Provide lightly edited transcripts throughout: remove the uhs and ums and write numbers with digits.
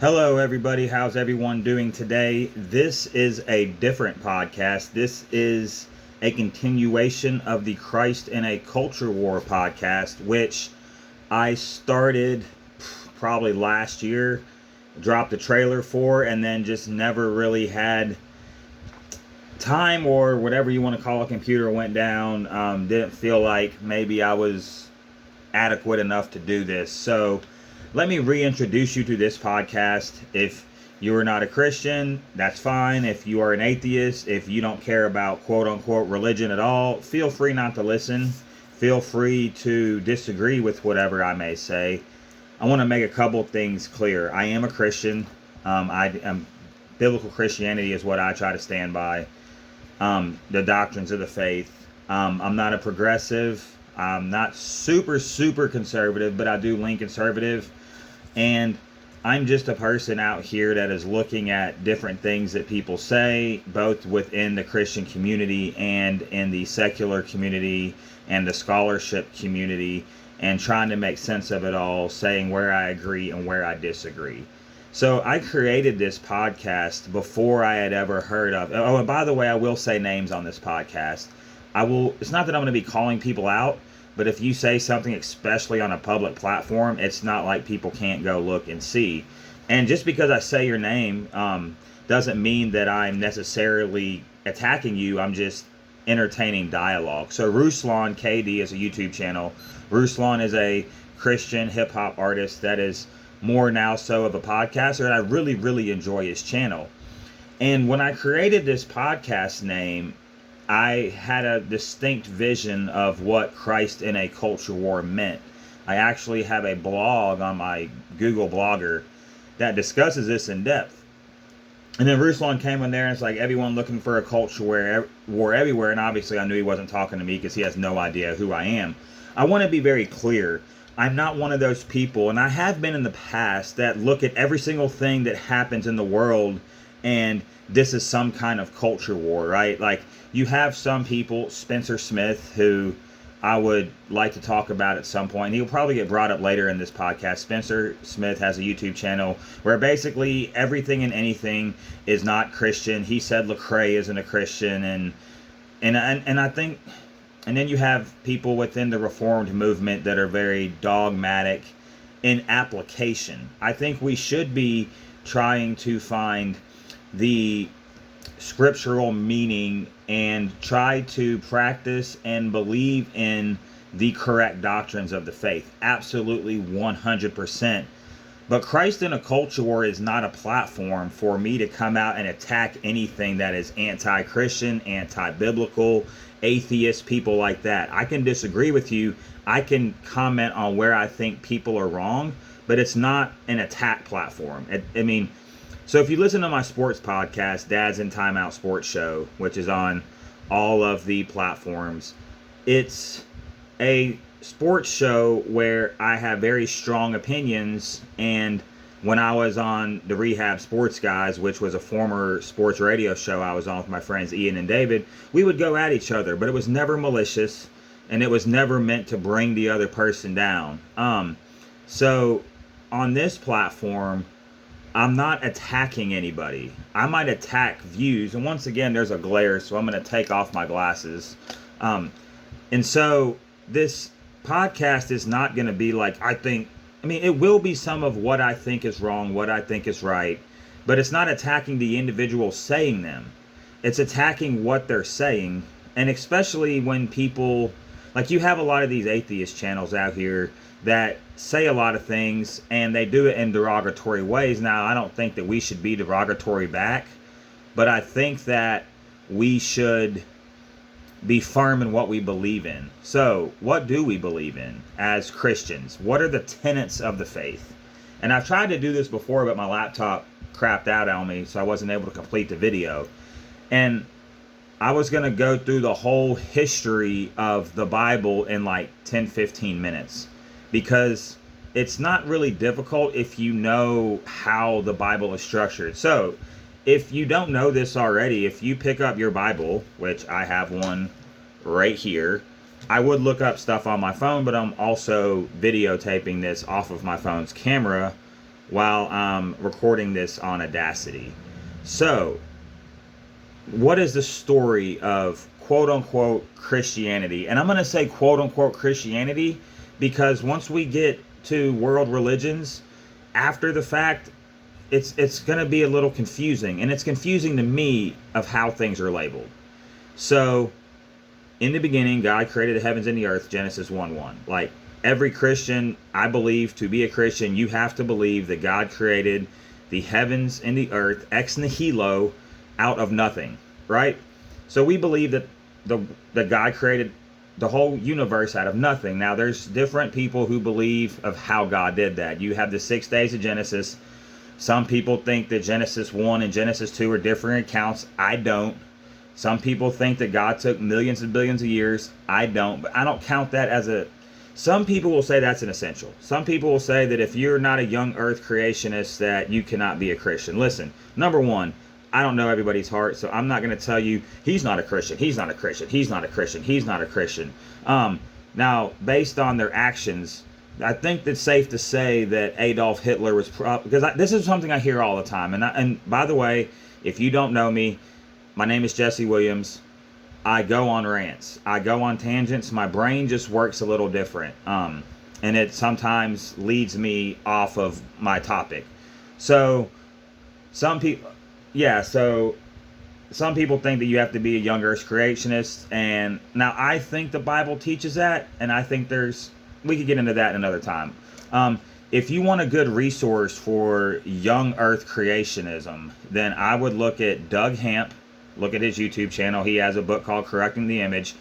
Hello, everybody. How's everyone doing today? This is a different podcast. This is a continuation of the Christ in a Culture War podcast, which I started probably last year, dropped the trailer for, and then just never really had time or whatever you want to call a computer went down. Didn't feel like maybe I was adequate enough to do this. So let me reintroduce you to this podcast. If you are not a Christian, that's fine. If you are an atheist, if you don't care about quote unquote religion at all, feel free not to listen. Feel free to disagree with whatever I may say. I want to make a couple things clear. I am a Christian. Biblical Christianity is what I try to stand by. The doctrines of the faith. I'm not a progressive. I'm not super conservative, but I do lean conservative. And I'm just a person out here that is looking at different things that people say, both within the Christian community and in the secular community and the scholarship community, and trying to make sense of it all, saying where I agree and where I disagree. So I created this podcast before I had ever heard of. Oh, and by the way, I will say names on this podcast. It's not that I'm going to be calling people out, but if you say something, especially on a public platform, it's not like people can't go look and see. And just because I say your name doesn't mean that I'm necessarily attacking you. I'm just entertaining dialogue. So Ruslan KD is a YouTube channel. Ruslan is a Christian hip hop artist that is more now so of a podcaster, and I really enjoy his channel. And when I created this podcast name, I had a distinct vision of what Christ in a Culture War meant. I actually have a blog on my Google Blogger that discusses this in depth. And then Ruslan came in there and it's like everyone looking for a culture war everywhere. And obviously I knew he wasn't talking to me because he has no idea who I am. I want to be very clear. I'm not one of those people, and I have been in the past, that look at every single thing that happens in the world and this is some kind of culture war, right? Like, you have some people, Spencer Smith, who I would like to talk about at some point. He'll probably get brought up later in this podcast. Spencer Smith has a YouTube channel where basically everything and anything is not Christian. He said Lecrae isn't a Christian, and I think. And then you have people within the Reformed movement that are very dogmatic in application. I think we should be trying to find the scriptural meaning and try to practice and believe in the correct doctrines of the faith. Absolutely 100%. But Christ in a Culture War is not a platform for me to come out and attack anything that is anti-Christian, anti-biblical, atheist, people like that. I can disagree with you. I can comment on where I think people are wrong, but it's not an attack platform. So if you listen to my sports podcast, Dad's in Timeout Sports Show, which is on all of the platforms, it's a sports show where I have very strong opinions. And when I was on the Rehab Sports Guys, which was a former sports radio show I was on with my friends Ian and David, we would go at each other, but it was never malicious and it was never meant to bring the other person down. So on this platform, I'm not attacking anybody. I might attack views, and once again there's a glare, so I'm going to take off my glasses. And so this podcast is not going to be like, it will be some of what I think is wrong, what I think is right, but it's not attacking the individual saying them. It's attacking what they're saying. And especially when people, like, you have a lot of these atheist channels out here that say a lot of things and they do it in derogatory ways. Now, I don't think that we should be derogatory back, but I think that we should be firm in what we believe in. So, what do we believe in as Christians? What are the tenets of the faith? And I've tried to do this before, but my laptop crapped out on me, so I wasn't able to complete the video. And I was going to go through the whole history of the Bible in like 10-15 minutes, because it's not really difficult if you know how the Bible is structured. So, if you don't know this already, if you pick up your Bible, which I have one right here, I would look up stuff on my phone, but I'm also videotaping this off of my phone's camera while I'm recording this on Audacity. So, what is the story of quote unquote Christianity? And I'm going to say quote unquote Christianity because once we get to world religions, after the fact, it's going to be a little confusing. And it's confusing to me of how things are labeled. So, in the beginning, God created the heavens and the earth, Genesis 1:1. Like, every Christian, I believe, to be a Christian, you have to believe that God created the heavens and the earth, ex nihilo, out of nothing, right? So we believe that that God created the whole universe out of nothing. Now, there's different people who believe of how God did that. You have the 6 days of Genesis. Some people think that Genesis 1 and Genesis 2 are different accounts. I don't. Some people think that God took millions and billions of years. I don't. But I don't count that as a... Some people will say that's an essential. Some people will say that if you're not a young earth creationist, that you cannot be a Christian. Listen, number one, I don't know everybody's heart, so I'm not going to tell you he's not a Christian, he's not a Christian, he's not a Christian, he's not a Christian. Now, based on their actions, I think it's safe to say that Adolf Hitler was... because this is something I hear all the time. And by the way, if you don't know me, my name is Jesse Williams. I go on rants. I go on tangents. My brain just works a little different. And it sometimes leads me off of my topic. So, some people think that you have to be a young earth creationist. And now I think the Bible teaches that. And I think we could get into that another time. If you want a good resource for young earth creationism, then I would look at Doug Hamp. Look at his YouTube channel. He has a book called Correcting the Image.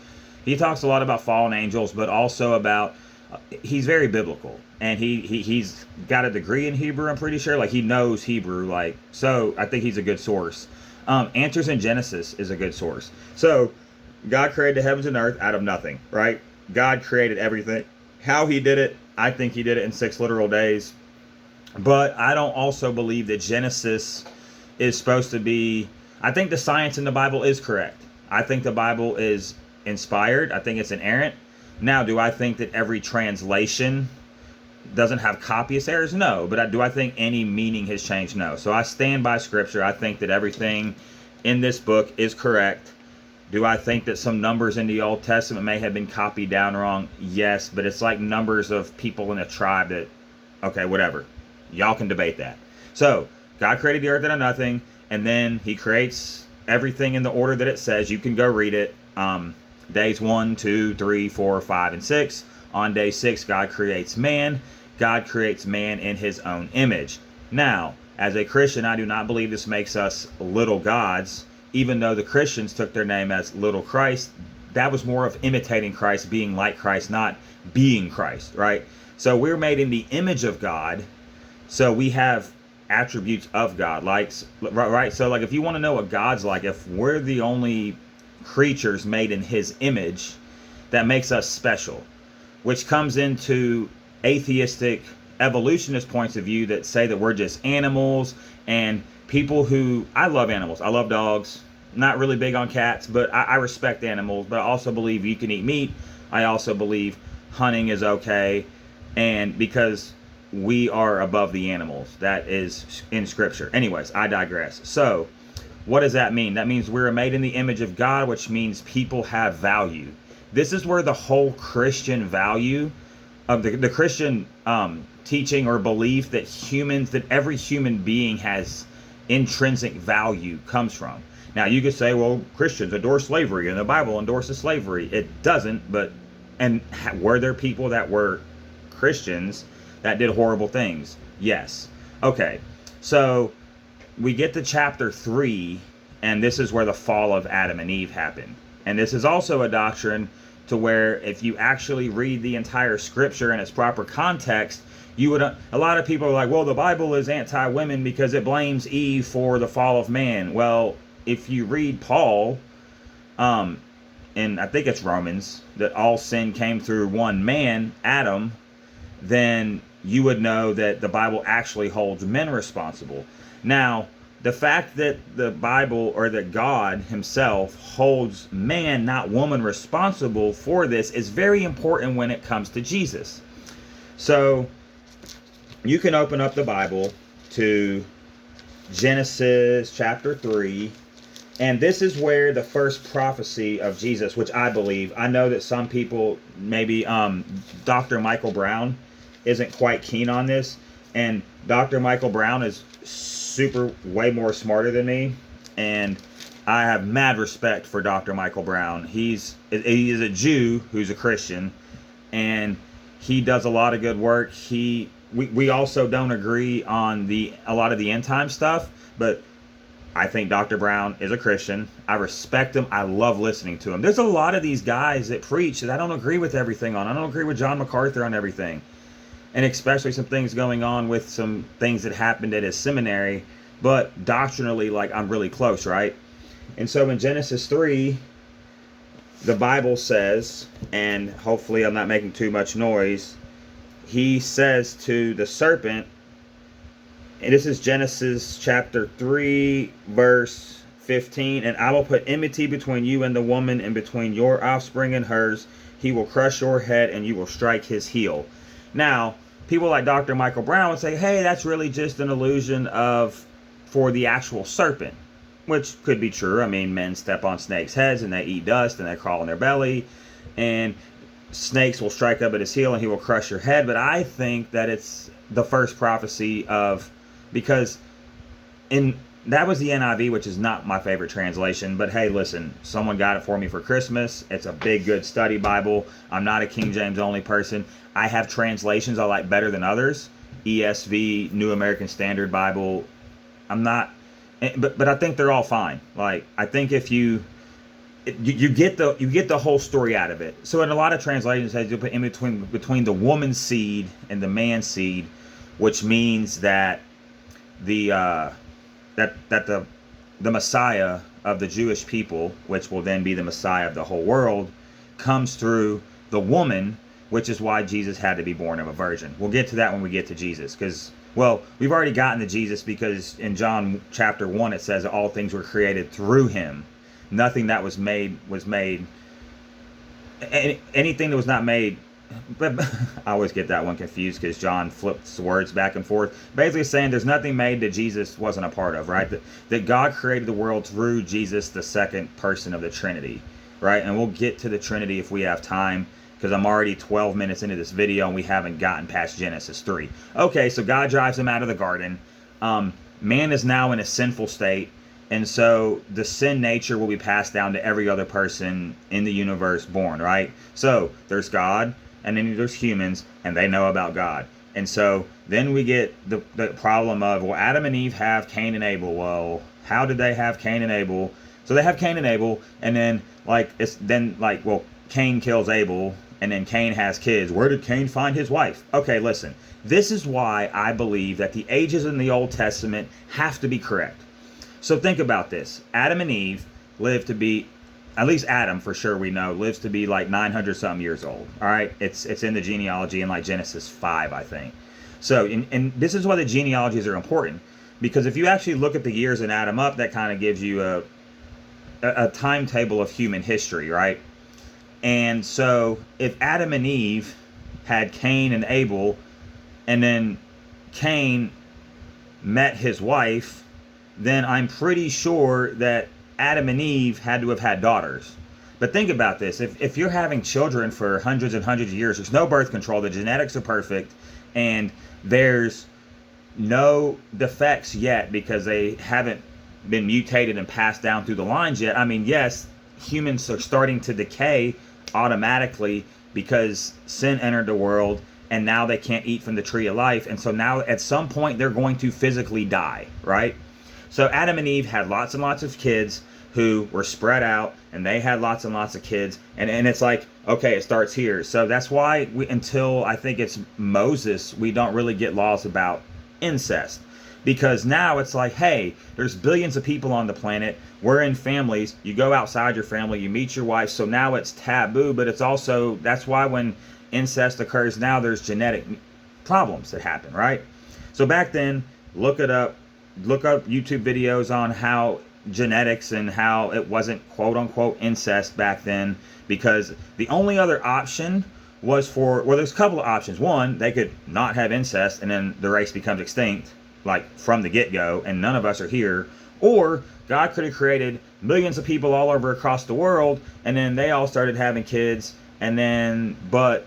He talks a lot about fallen angels, but also about... he's very biblical. And he's got a degree in Hebrew, I'm pretty sure. Like, he knows Hebrew. So I think he's a good source. Answers in Genesis is a good source. So, God created the heavens and earth out of nothing, right? God created everything. How he did it, I think he did it in 6 literal days. But I don't also believe that Genesis is supposed to be... I think the science in the Bible is correct. I think the Bible is inspired. I think it's inerrant. Now, do I think that every translation doesn't have copyist errors? No. But do I think any meaning has changed? No. So I stand by Scripture. I think that everything in this book is correct. Do I think that some numbers in the Old Testament may have been copied down wrong? Yes. But it's like numbers of people in a tribe that... okay, whatever. Y'all can debate that. So, God created the earth out of nothing. And then he creates everything in the order that it says. You can go read it. Days 1, 2, 3, 4, 5, and 6. On day 6, God creates man. God creates man in his own image. Now, as a Christian, I do not believe this makes us little gods. Even though the Christians took their name as little Christ, that was more of imitating Christ, being like Christ, not being Christ, right? So we're made in the image of God. So we have attributes of God, right? So if you want to know what God's like, if we're the only creatures made in his image, that makes us special, which comes into atheistic evolutionist points of view that say that we're just animals. And people who... I love animals. I love dogs. Not really big on cats, but I respect animals. But I also believe you can eat meat. I also believe hunting is okay, and because we are above the animals. That is in Scripture. Anyways, I digress. So, what does that mean? That means we're made in the image of God, which means people have value. This is where the whole Christian value of the Christian teaching or belief that every human being has intrinsic value comes from. Now, you could say, well, Christians adore slavery and the Bible endorses slavery. It doesn't, and were there people that were Christians that did horrible things? Yes. Okay, so we get to chapter 3, and this is where the fall of Adam and Eve happened. And this is also a doctrine to where if you actually read the entire Scripture in its proper context, you would... a lot of people are like, well, the Bible is anti-women because it blames Eve for the fall of man. Well, if you read Paul, and I think it's Romans, that all sin came through one man, Adam, then you would know that the Bible actually holds men responsible. Now, the fact that the Bible, or that God himself, holds man, not woman, responsible for this is very important when it comes to Jesus. So, you can open up the Bible to Genesis chapter 3. And this is where the first prophecy of Jesus, which I believe, I know that some people, maybe Dr. Michael Brown isn't quite keen on this. And Dr. Michael Brown is super, way more smarter than me. And I have mad respect for Dr. Michael Brown. He is a Jew who's a Christian. And he does a lot of good work. We also don't agree on a lot of the end time stuff. But I think Dr. Brown is a Christian. I respect him. I love listening to him. There's a lot of these guys that preach that I don't agree with everything on. I don't agree with John MacArthur on everything. And especially some things going on with some things that happened at his seminary. But doctrinally, like, I'm really close, right? And so in Genesis 3, the Bible says, and hopefully I'm not making too much noise, he says to the serpent, and this is Genesis chapter 3, verse 15. And I will put enmity between you and the woman, and between your offspring and hers. He will crush your head, and you will strike his heel. Now, people like Dr. Michael Brown would say, hey, that's really just an illusion for the actual serpent. Which could be true. I mean, men step on snakes' heads, and they eat dust, and they crawl in their belly. And snakes will strike up at his heel, and he will crush your head. But I think that it's the first prophecy of... Because that was the NIV, which is not my favorite translation. But hey, listen, someone got it for me for Christmas. It's a big, good study Bible. I'm not a King James only person. I have translations I like better than others. ESV, New American Standard Bible. I'm not, but I think they're all fine. Like, I think if you get the whole story out of it. So in a lot of translations, it says you put in between the woman's seed and the man's seed, which means that the Messiah of the Jewish people, which will then be the Messiah of the whole world, comes through the woman, which is why Jesus had to be born of a virgin. We'll get to that when we get to Jesus, because, well, we've already gotten to Jesus, because in John chapter 1 it says that all things were created through him. Nothing that was made. Anything that was not made. But I always get that one confused because John flips words back and forth. Basically saying there's nothing made that Jesus wasn't a part of, right? That God created the world through Jesus, the second person of the Trinity, right? And we'll get to the Trinity if we have time, because I'm already 12 minutes into this video and we haven't gotten past Genesis 3. Okay, so God drives him out of the garden. Man is now in a sinful state. And so the sin nature will be passed down to every other person in the universe born, right? So there's God, and then there's humans, and they know about God. And so then we get the problem of, well, Adam and Eve have Cain and Abel. Well, how did they have Cain and Abel? So they have Cain and Abel, and then well, Cain kills Abel, and then Cain has kids. Where did Cain find his wife? Okay, listen. This is why I believe that the ages in the Old Testament have to be correct. So think about this. Adam and Eve lived to be, at least Adam for sure we know, lives to be like 900 something years old. All right, it's in the genealogy in like Genesis 5, I think. So, and this is why the genealogies are important, because if you actually look at the years and add them up, that kind of gives you a timetable of human history, right? And so if Adam and Eve had Cain and Abel, and then Cain met his wife, then I'm pretty sure that Adam and Eve had to have had daughters. But think about this. If you're having children for hundreds and hundreds of years, there's no birth control, the genetics are perfect, and there's no defects yet because they haven't been mutated and passed down through the lines yet. I mean, yes, humans are starting to decay automatically because sin entered the world, and now they can't eat from the tree of life. And so now at some point they're going to physically die, right? So Adam and Eve had lots and lots of kids who were spread out, and they had lots and lots of kids. And it's like, okay, it starts here. So that's why until I think it's Moses, we don't really get laws about incest. Because now it's like, hey, there's billions of people on the planet. We're in families. You go outside your family, you meet your wife. So now it's taboo, but it's also, that's why when incest occurs now, there's genetic problems that happen, right? So back then, look up YouTube videos on how genetics and how it wasn't quote unquote incest back then, because the only other option was for, well, there's a couple of options. One, they could not have incest and then the race becomes extinct, like from the get-go, and none of us are here. Or God could have created millions of people all over across the world, and then they all started having kids, and then, but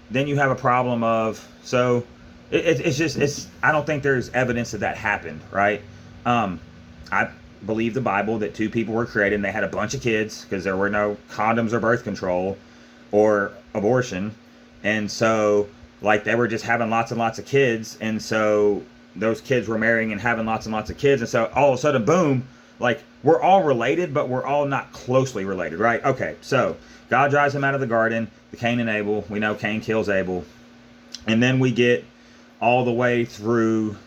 then you have a problem of, so it's I don't think there's evidence that happened, right? I believe the Bible that two people were created and they had a bunch of kids because there were no condoms or birth control or abortion, and so like they were just having lots and lots of kids, and so those kids were marrying and having lots and lots of kids, and so all of a sudden, boom, like we're all related, but we're all not closely related, right? Okay, so God drives him out of the garden, the Cain and Abel. We know Cain kills Abel, and then we get all the way through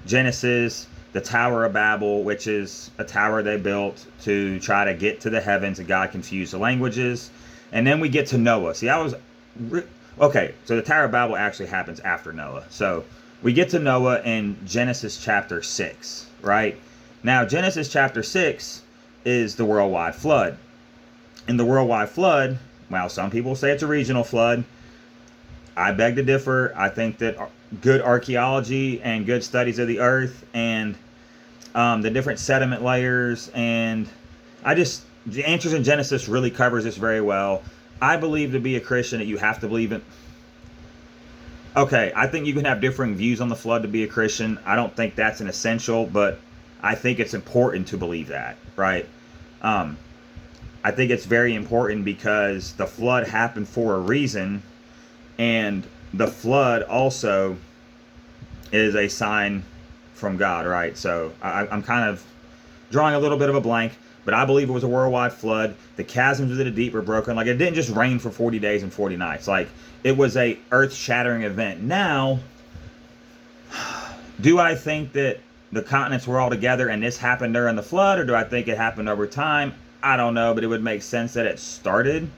Genesis, the Tower of Babel, which is a tower they built to try to get to the heavens, and God confused the languages. And then we get to Noah. See, okay, so the Tower of Babel actually happens after Noah. So we get to Noah in Genesis chapter 6, right? Now, Genesis chapter 6 is the worldwide flood. In the worldwide flood, well, some people say it's a regional flood. I beg to differ. I think that good archaeology and good studies of the earth and the different sediment layers, and the Answers in Genesis really covers this very well. I believe to be a Christian that you have to believe in. Okay, I think you can have differing views on the flood to be a Christian. I don't think that's an essential, but I think it's important to believe that, right? I think it's very important because the flood happened for a reason, and the flood also is a sign from God, right? So I'm kind of drawing a little bit of a blank, but I believe it was a worldwide flood. The chasms of the deep were broken. Like, it didn't just rain for 40 days and 40 nights. Like, it was a earth-shattering event. Now, do I think that the continents were all together and this happened during the flood, or do I think it happened over time? I don't know, but it would make sense that it started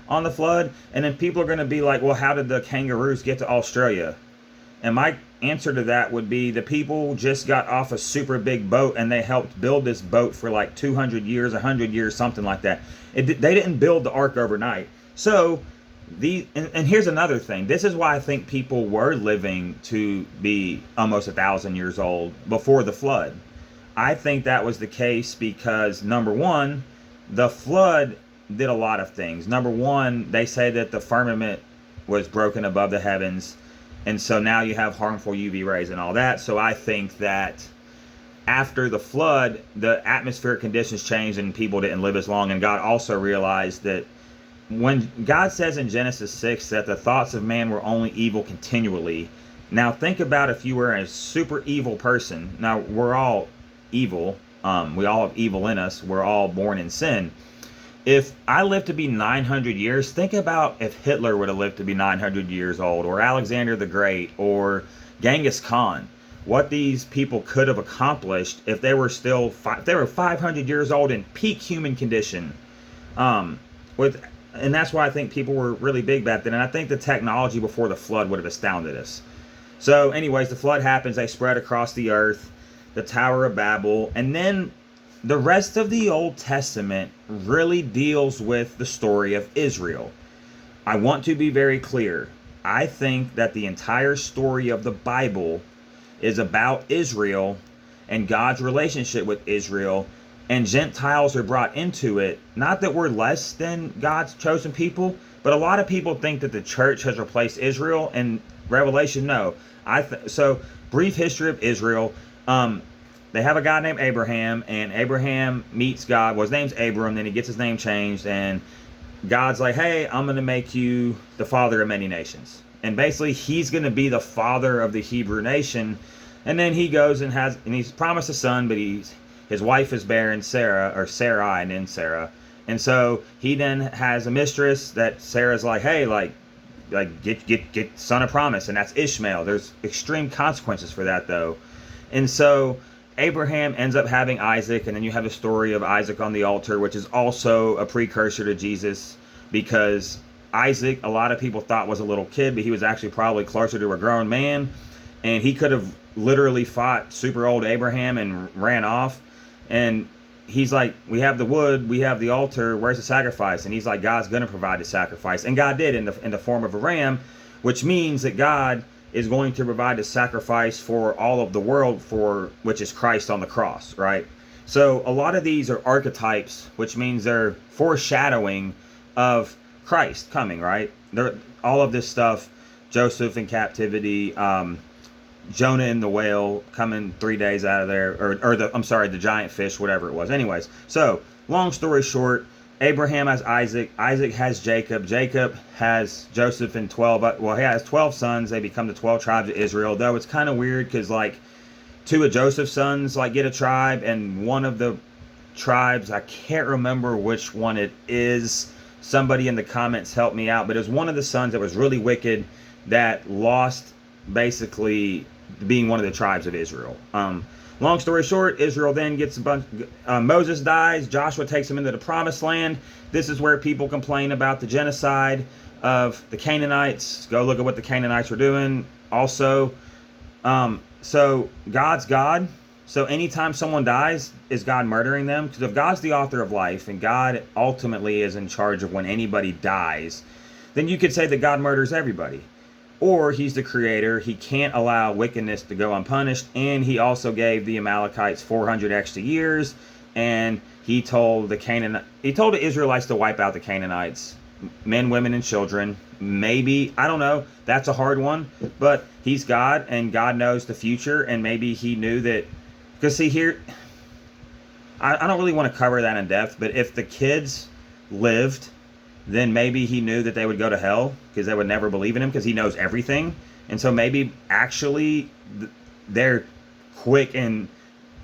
on the flood. And then people are going to be like, well, how did the kangaroos get to Australia? And my answer to that would be the people just got off a super big boat and they helped build this boat for like 200 years, 100 years, something like that. They didn't build the ark overnight. So and here's another thing. This is why I think people were living to be almost 1,000 years old before the flood. I think that was the case because, number one, the flood did a lot of things. Number one, they say that the firmament was broken above the heavens, and so now you have harmful UV rays and all that. So I think that after the flood, the atmospheric conditions changed and people didn't live as long. And God also realized that when God says in Genesis 6 that the thoughts of man were only evil continually. Now think about if you were a super evil person. Now we're all evil. We all have evil in us. We're all born in sin. If I live to be 900 years, think about if Hitler would have lived to be 900 years old, or Alexander the Great, or Genghis Khan. What these people could have accomplished if they were still if they were 500 years old in peak human condition. And that's why I think people were really big back then. And I think the technology before the flood would have astounded us. So anyways, the flood happens. They spread across the earth, the Tower of Babel, and then the rest of the Old Testament really deals with the story of Israel. I want to be very clear. I think that the entire story of the Bible is about Israel and God's relationship with Israel, and Gentiles are brought into it. Not that we're less than God's chosen people, but a lot of people think that the church has replaced Israel, and Revelation, no. So, brief history of Israel. They have a guy named Abraham, and Abraham meets God. Well, his name's Abram, then he gets his name changed, and God's like, hey, I'm going to make you the father of many nations. And basically, he's going to be the father of the Hebrew nation. And then he goes and he's promised a son, but his wife is barren, Sarai, and then Sarah. And so he then has a mistress that Sarah's like, hey, get son of promise, and that's Ishmael. There's extreme consequences for that, though. And so Abraham ends up having Isaac, and then you have the story of Isaac on the altar, which is also a precursor to Jesus, because Isaac, a lot of people thought was a little kid, but he was actually probably closer to a grown man, and he could have literally fought super old Abraham and ran off. And he's like, we have the wood, we have the altar, where's the sacrifice? And he's like, God's going to provide the sacrifice. And God did in the form of a ram, which means that God is going to provide the sacrifice for all of the world, for which is Christ on the cross, right? So a lot of these are archetypes, which means they're foreshadowing of Christ coming, right? They're, all of this stuff, Joseph in captivity, Jonah in the whale coming 3 days out of there, or the giant fish, whatever it was. Anyways, so long story short, Abraham has Isaac, Isaac has Jacob, Jacob has Joseph and 12, well, he has 12 sons. They become the 12 tribes of Israel, though it's kind of weird because, like, 2 of Joseph's sons, like, get a tribe, and one of the tribes, I can't remember which one it is. Somebody in the comments help me out, but it was one of the sons that was really wicked that lost, basically being one of the tribes of Israel. Long story short, Israel then gets a bunch. Moses dies. Joshua takes them into the promised land. This is where people complain about the genocide of the Canaanites. Go look at what the Canaanites were doing. Also, so God's God. So anytime someone dies, is God murdering them? Because if God's the author of life and God ultimately is in charge of when anybody dies, then you could say that God murders everybody. Or he's the creator. He can't allow wickedness to go unpunished. And he also gave the Amalekites 400 extra years. And he told the Israelites to wipe out the Canaanites, men, women, and children. Maybe, I don't know. That's a hard one. But he's God, and God knows the future. And maybe he knew that. Because see here, I don't really want to cover that in depth. But if the kids lived, then maybe he knew that they would go to hell because they would never believe in him because he knows everything. And so maybe actually their quick and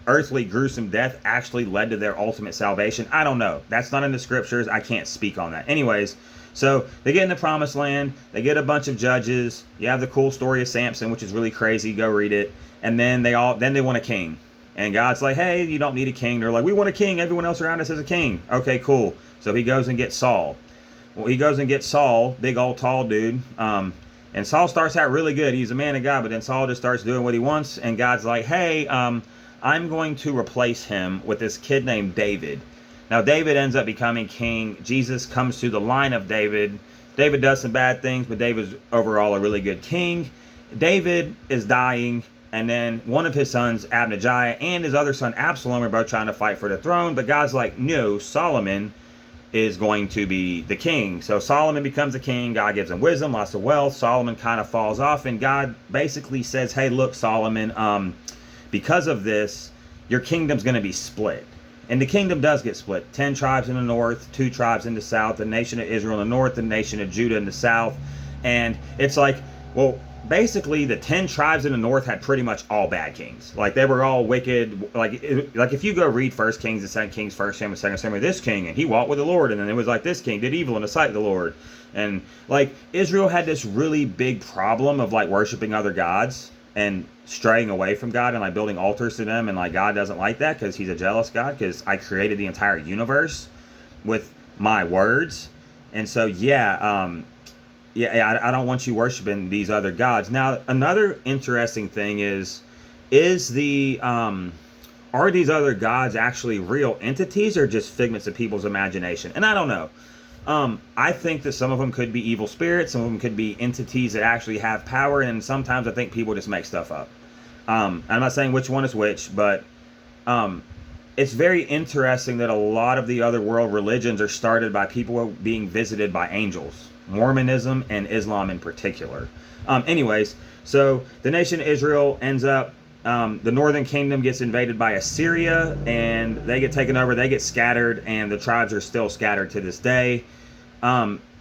earthly gruesome death actually led to their ultimate salvation. I don't know. That's not in the scriptures. I can't speak on that. Anyways, so they get in the promised land. They get a bunch of judges. You have the cool story of Samson, which is really crazy. Go read it. And then they want a king. And God's like, hey, you don't need a king. They're like, we want a king. Everyone else around us is a king. Okay, cool. So he goes and gets Saul. Well, he goes and gets Saul, big old tall dude. And Saul starts out really good. He's a man of God, but then Saul just starts doing what he wants. And God's like, hey, I'm going to replace him with this kid named David. Now, David ends up becoming king. Jesus comes through the line of David. David does some bad things, but David's overall a really good king. David is dying. And then one of his sons, Abijah, and his other son, Absalom, are both trying to fight for the throne. But God's like, no, Solomon is going to be the king. So Solomon becomes the king. God gives him wisdom, lots of wealth. Solomon kind of falls off. And God basically says, hey, look, Solomon, because of this, your kingdom's going to be split. And the kingdom does get split. 10 tribes in the north, 2 tribes in the south, the nation of Israel in the north, the nation of Judah in the south. And it's like, well, basically the 10 tribes in the north had pretty much all bad kings. Like, they were all wicked. Like if you go read 1 Kings and 2 Kings, 1 Samuel, 2 Samuel, this king, and he walked with the Lord, and then it was like, this king did evil in the sight of the Lord. And like, Israel had this really big problem of like worshiping other gods and straying away from God and like building altars to them. And like, God doesn't like that because he's a jealous God, because I created the entire universe with my words. And so I don't want you worshiping these other gods. Now, another interesting thing is are these other gods actually real entities or just figments of people's imagination? And I don't know. I think that some of them could be evil spirits, some of them could be entities that actually have power, and sometimes I think people just make stuff up. I'm not saying which one is which, but it's very interesting that a lot of the other world religions are started by people being visited by angels. Mormonism and Islam in particular. Anyways, so the nation of Israel ends up, the northern kingdom gets invaded by Assyria, and they get taken over, they get scattered, and the tribes are still scattered to this day.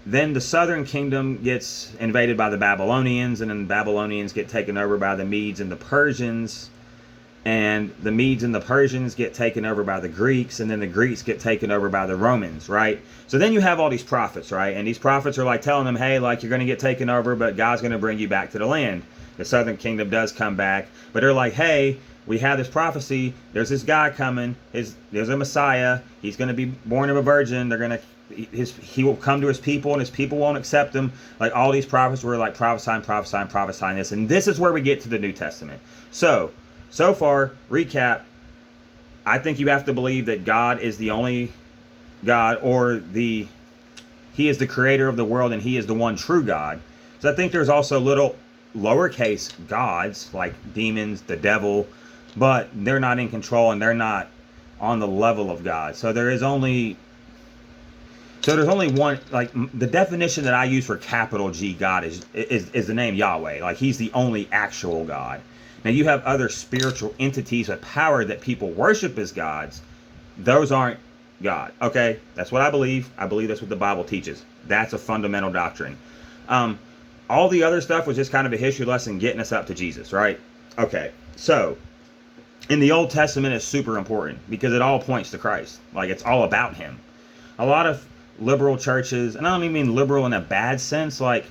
Then the southern kingdom gets invaded by the Babylonians, and then the Babylonians get taken over by the Medes and the Persians. And the Medes and the Persians get taken over by the Greeks, and then the Greeks get taken over by the Romans, right? So then you have all these prophets, right? And these prophets are like telling them, hey, like, you're going to get taken over, but God's going to bring you back to the land. The southern kingdom does come back, but they're like, hey, we have this prophecy. There's this guy coming. There's a Messiah. He's going to be born of a virgin. He will come to his people, and his people won't accept him. Like, all these prophets were like prophesying this. And this is where we get to the New Testament. So far, recap, I think you have to believe that God is the only God, or He is the creator of the world, and He is the one true God. So I think there's also little lowercase gods like demons, the devil, but they're not in control and they're not on the level of God. So there's only one, like the definition that I use for capital G God is the name Yahweh. Like He's the only actual God. Now you have other spiritual entities with power that people worship as gods. Those aren't God. Okay, that's what I believe. I believe that's what the Bible teaches. That's a fundamental doctrine. All the other stuff was just kind of a history lesson getting us up to Jesus, right? Okay, so in the Old Testament is super important because it all points to Christ. Like it's all about Him. A lot of liberal churches, and I don't even mean liberal in a bad sense. Like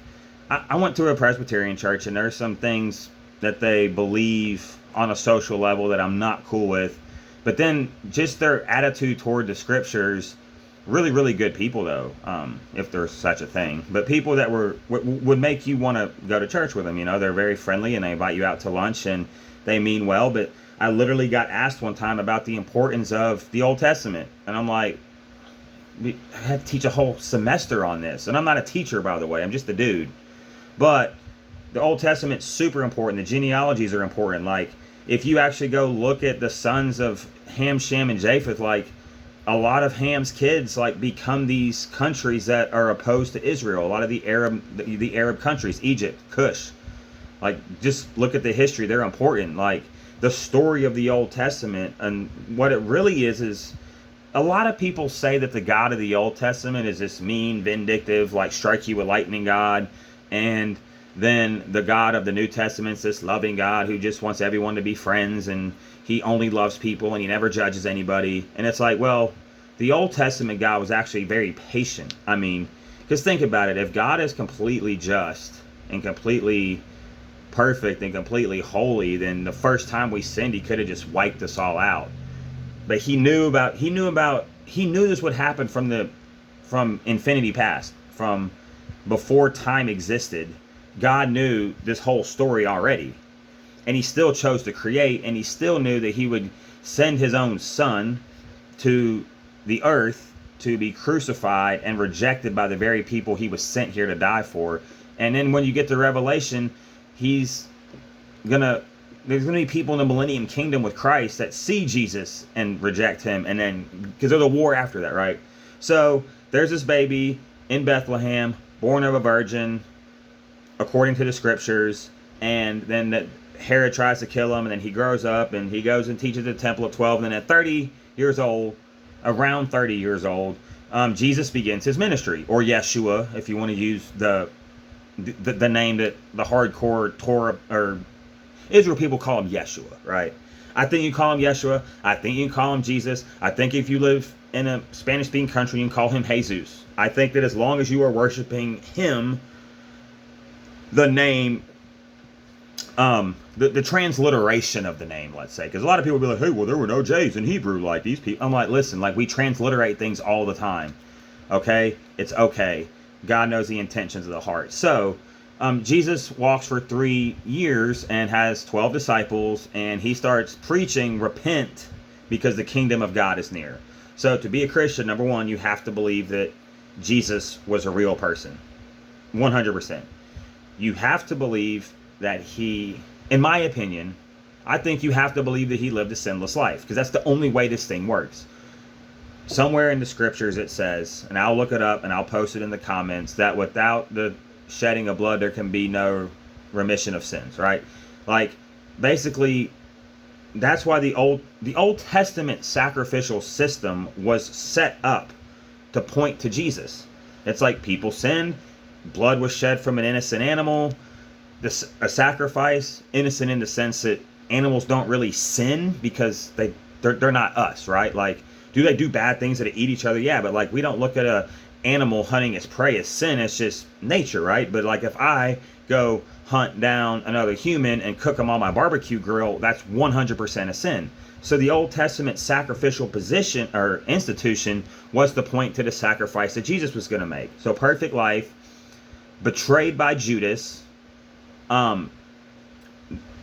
I went to a Presbyterian church, and there's some things that they believe on a social level that I'm not cool with. But then just their attitude toward the scriptures, really, really good people though, if there's such a thing. But people that would make you want to go to church with them. You know, they're very friendly and they invite you out to lunch and they mean well. But I literally got asked one time about the importance of the Old Testament, and I'm like, I had to teach a whole semester on this, and I'm not a teacher, by the way. I'm just a dude. But the Old Testament's super important. The genealogies are important. Like if you actually go look at the sons of Ham, Shem, and Japheth, like a lot of Ham's kids like become these countries that are opposed to Israel. A lot of the Arab countries, Egypt, Cush. Like just look at the history. They're important. Like the story of the Old Testament, and what it really is a lot of people say that the God of the Old Testament is this mean, vindictive, like strike you with lightning God, and then the God of the New Testament is this loving God who just wants everyone to be friends, and He only loves people and He never judges anybody. And it's like, well, the Old Testament God was actually very patient. I mean, because think about it. If God is completely just and completely perfect and completely holy, then the first time we sinned, He could have just wiped us all out. But he knew this would happen from infinity past, from before time existed. God knew this whole story already, and He still chose to create, and He still knew that He would send His own Son to the earth to be crucified and rejected by the very people He was sent here to die for. And then when you get to Revelation, there's gonna be people in the millennium kingdom with Christ that see Jesus and reject Him, and then because there's a war after that, right? So there's this baby in Bethlehem, born of a virgin, according to the scriptures, and then Herod tries to kill him, and then he grows up and he goes and teaches at the temple at 12, and then at 30 years old, around 30 years old, Jesus begins His ministry, or Yeshua, if you want to use the name that the hardcore Torah or Israel people call Him Yeshua, right? I think you call Him Yeshua. I think you can call Him Jesus. I think if you live in a Spanish-speaking country, you can call Him Jesus. I think that as long as you are worshiping Him, the name, the transliteration of the name, let's say, because a lot of people will be like, hey, well, there were no J's in Hebrew like these people. I'm like, listen, like we transliterate things all the time, okay? It's okay. God knows the intentions of the heart. So, Jesus walks for 3 years and has 12 disciples, and He starts preaching, repent, because the kingdom of God is near. So to be a Christian, number one, you have to believe that Jesus was a real person. 100%. You have to believe that He, in my opinion, I think you have to believe that He lived a sinless life, because that's the only way this thing works. Somewhere in the scriptures it says, and I'll look it up and I'll post it in the comments, that without the shedding of blood there can be no remission of sins, right? Like basically that's why the Old Testament sacrificial system was set up to point to Jesus. It's like people sinned, blood was shed from an innocent animal, a sacrifice, innocent in the sense that animals don't really sin because they're not us, right? Like, do they do bad things that they eat each other? Yeah, but like we don't look at a animal hunting its prey as sin. It's just nature, right? But like if I go hunt down another human and cook them on my barbecue grill, that's 100% a sin. So the Old Testament sacrificial position or institution was the point to the sacrifice that Jesus was going to make. So perfect life, betrayed by Judas,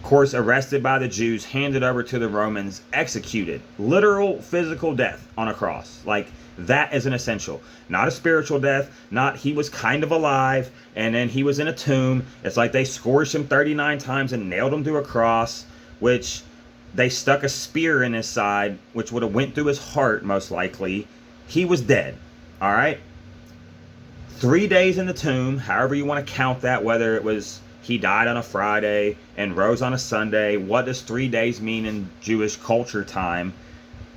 course, arrested by the Jews, handed over to the Romans, executed. Literal physical death on a cross. Like, that is an essential. Not a spiritual death. Not he was kind of alive and then he was in a tomb. It's like they scourged him 39 times and nailed him to a cross, which they stuck a spear in his side, which would have went through his heart most likely. He was dead. All right? 3 days in the tomb, however you want to count that, whether it was he died on a Friday and rose on a Sunday. What does 3 days mean in Jewish culture time?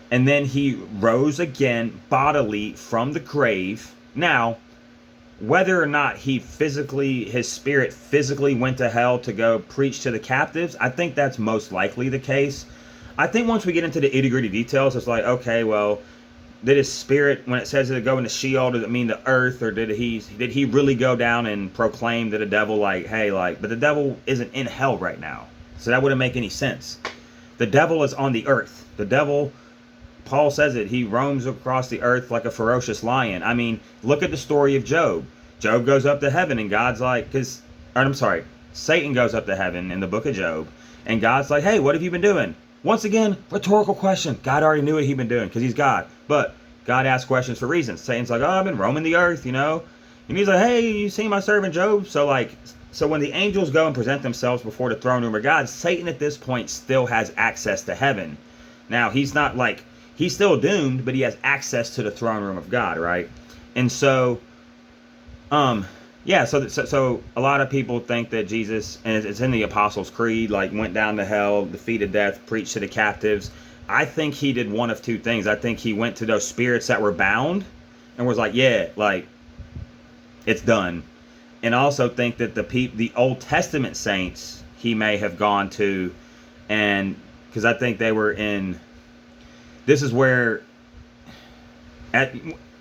And then he rose again bodily from the grave. Now, whether or not his spirit physically went to hell to go preach to the captives, I think that's most likely the case. I think once we get into the itty-gritty details, it's like, okay, well, did his spirit, when it says to go into Sheol, does it mean the earth, or did he really go down and proclaim to the devil, like, hey, like, but the devil isn't in hell right now, so that wouldn't make any sense. The devil is on the earth. The devil, Paul says it, he roams across the earth like a ferocious lion. I mean, look at the story of Job. Job goes up to heaven and God's like, Satan goes up to heaven in the book of Job, and God's like, hey, what have you been doing? Once again, rhetorical question. God already knew what he'd been doing because he's God. But God asks questions for reasons. Satan's like, oh, I've been roaming the earth, you know. And he's like, hey, you seen my servant Job? So when the angels go and present themselves before the throne room of God, Satan at this point still has access to heaven. Now, he's still doomed, but he has access to the throne room of God, right? And so, so a lot of people think that Jesus, and it's in the Apostles' Creed, like went down to hell, defeated death, preached to the captives. I think he did one of two things. I think he went to those spirits that were bound and was like, yeah, like, it's done. And I also think that the Old Testament saints he may have gone to, and because I think they were in, this is where,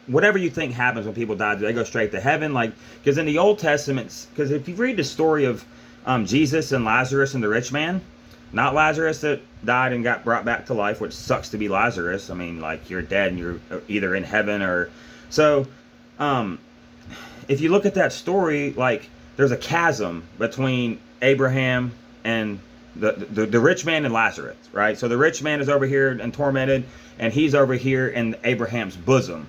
whatever you think happens when people die, do they go straight to heaven? Like, because in the Old Testament, because if you read the story of Jesus and Lazarus and the rich man, not Lazarus that died and got brought back to life, which sucks to be Lazarus. I mean, like, you're dead and you're either in heaven or... So, if you look at that story, like, there's a chasm between Abraham and the rich man and Lazarus, right? So the rich man is over here and tormented, and he's over here in Abraham's bosom.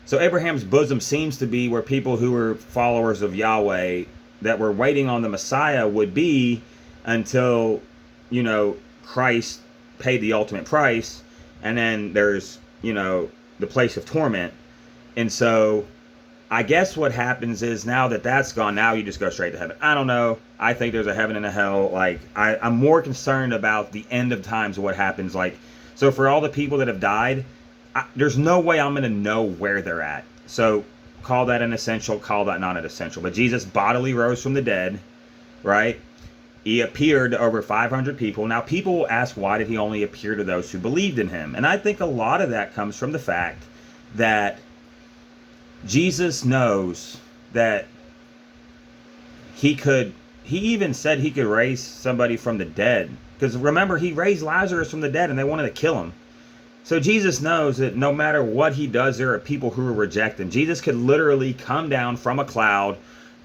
So Abraham's bosom seems to be where people who were followers of Yahweh that were waiting on the Messiah would be until, you know, Christ paid the ultimate price. And then there's, you know, the place of torment. And so I guess what happens is now that that's gone, now you just go straight to heaven. I don't know. I think there's a heaven and a hell. Like, I'm more concerned about the end of times, what happens. Like, so for all the people that have died, there's no way I'm going to know where they're at. So call that an essential, call that not an essential. But Jesus bodily rose from the dead, right? He appeared to over 500 people. Now, people will ask, why did he only appear to those who believed in him? And I think a lot of that comes from the fact that Jesus knows that he even said he could raise somebody from the dead. Because remember, he raised Lazarus from the dead and they wanted to kill him. So Jesus knows that no matter what he does, there are people who will reject him. Jesus could literally come down from a cloud,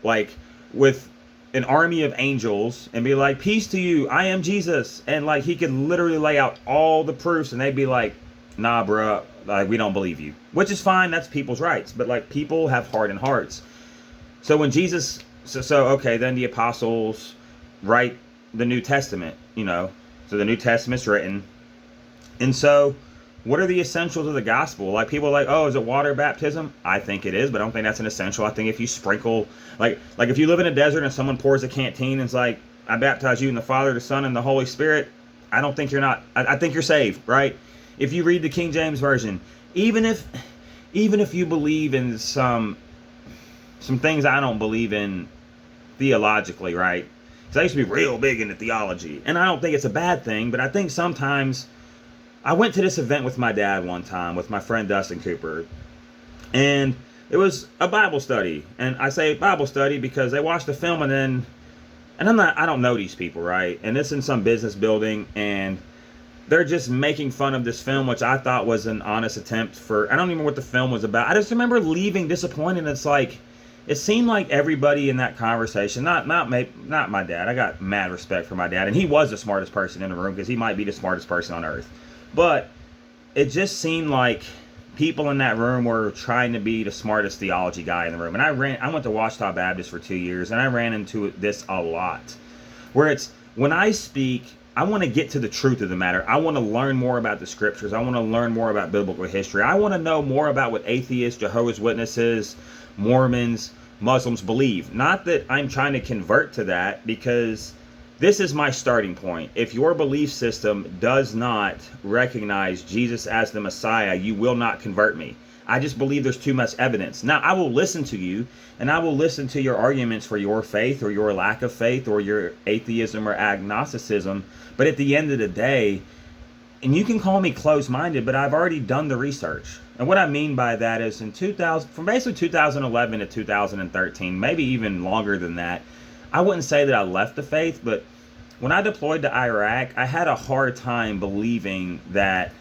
like with an army of angels, and be like, peace to you, I am Jesus. And like, he could literally lay out all the proofs and they'd be like, nah, bruh, like, we don't believe you. Which is fine, that's people's rights. But like, people have hardened hearts. So when Jesus, okay, then the apostles write the New Testament, you know. So the New Testament's written. And so, what are the essentials of the gospel? Like, people are like, oh, is it water baptism? I think it is, but I don't think that's an essential. I think if you sprinkle, like if you live in a desert and someone pours a canteen and it's like, I baptize you in the Father, the Son, and the Holy Spirit, I don't think you're not, I think you're saved, right? If you read the King James Version, even if you believe in some things I don't believe in theologically, right? Because I used to be real big into theology, and I don't think it's a bad thing, but I think sometimes, I went to this event with my dad one time with my friend Dustin Cooper, and it was a Bible study. And I say Bible study because they watched the film and I don't know these people, right? And it's in some business building, and they're just making fun of this film, which I thought was an honest attempt for, I don't even know what the film was about. I just remember leaving disappointed. It's like, it seemed like everybody in that conversation, not my dad. I got mad respect for my dad, and he was the smartest person in the room because he might be the smartest person on earth. But it just seemed like people in that room were trying to be the smartest theology guy in the room. And I went to Washita Baptist for 2 years, and I ran into this a lot, where it's, when I speak, I want to get to the truth of the matter. I want to learn more about the scriptures. I want to learn more about biblical history. I want to know more about what atheists, Jehovah's Witnesses, Mormons, Muslims believe. Not that I'm trying to convert to that, because this is my starting point. If your belief system does not recognize Jesus as the Messiah, you will not convert me. I just believe there's too much evidence. Now, I will listen to you, and I will listen to your arguments for your faith or your lack of faith or your atheism or agnosticism. But at the end of the day, and you can call me closed-minded, but I've already done the research. And what I mean by that is from basically 2011 to 2013, maybe even longer than that, I wouldn't say that I left the faith, but when I deployed to Iraq, I had a hard time believing that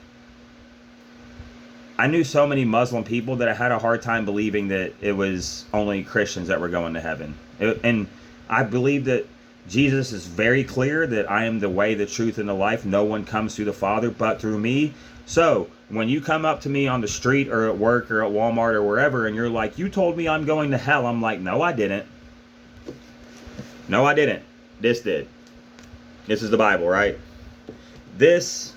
I knew so many Muslim people that I had a hard time believing that it was only Christians that were going to heaven. And I believe that Jesus is very clear that I am the way, the truth, and the life. No one comes to the Father but through me. So when you come up to me on the street or at work or at Walmart or wherever, and you're like, you told me I'm going to hell, I'm like, no, I didn't. No, I didn't. This did. This is the Bible, right? This,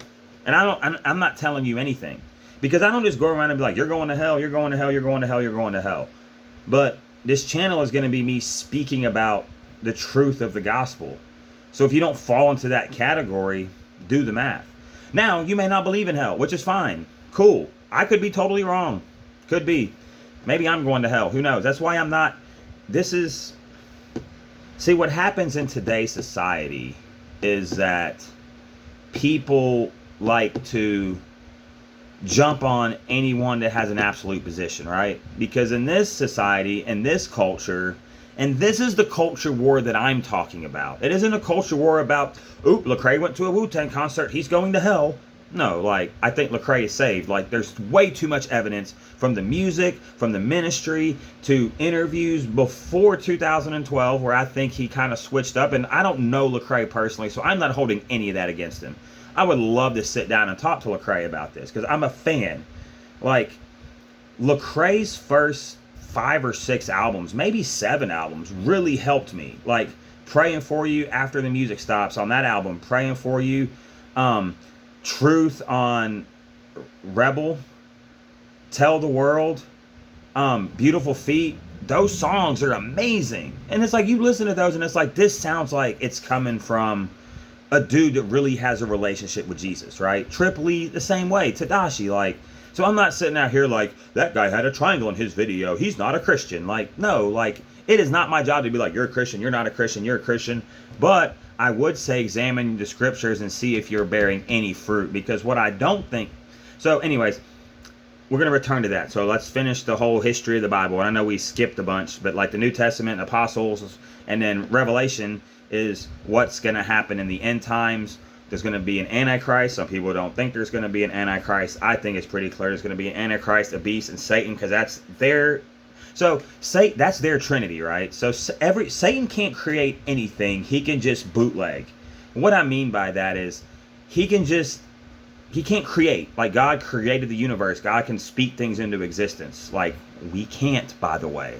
and I'm not telling you anything, because I don't just go around and be like, you're going to hell, you're going to hell, you're going to hell, you're going to hell. But this channel is going to be me speaking about the truth of the gospel. So if you don't fall into that category, do the math. Now, you may not believe in hell, which is fine. Cool. I could be totally wrong. Could be. Maybe I'm going to hell. Who knows? That's why I'm not. See, what happens in today's society is that people like to jump on anyone that has an absolute position, right? Because in this society, in this culture, and this is the culture war that I'm talking about. It isn't a culture war about, oop, Lecrae went to a Wu-Tang concert, he's going to hell. No, like, I think Lecrae is saved. Like, there's way too much evidence from the music, from the ministry, to interviews before 2012, where I think he kind of switched up. And I don't know Lecrae personally, so I'm not holding any of that against him. I would love to sit down and talk to Lecrae about this, because I'm a fan. Like, Lecrae's first 5 or 6 albums, maybe 7 albums, really helped me. Like, Praying For You, After the Music Stops, on that album, Praying For You, Truth on Rebel, Tell the World, Beautiful Feet. Those songs are amazing. And it's like, you listen to those and it's like, this sounds like it's coming from a dude that really has a relationship with Jesus, right? Tripoli, the same way. Tadashi, like, so I'm not sitting out here like, that guy had a triangle in his video, he's not a Christian. Like, no, like, it is not my job to be like, you're a Christian, you're not a Christian, you're a Christian. But I would say examine the scriptures and see if you're bearing any fruit, because what I don't think. So anyways, we're going to return to that. So let's finish the whole history of the Bible. And I know we skipped a bunch, but like the New Testament, apostles, and then Revelation is what's going to happen in the end times. There's going to be an Antichrist. Some people don't think there's going to be an Antichrist. I think it's pretty clear there's going to be an Antichrist, a beast, and Satan, because that's their. So that's their trinity, right? So Satan can't create anything. He can just bootleg. What I mean by that is he can't create. Like, God created the universe. God can speak things into existence. Like, we can't, by the way.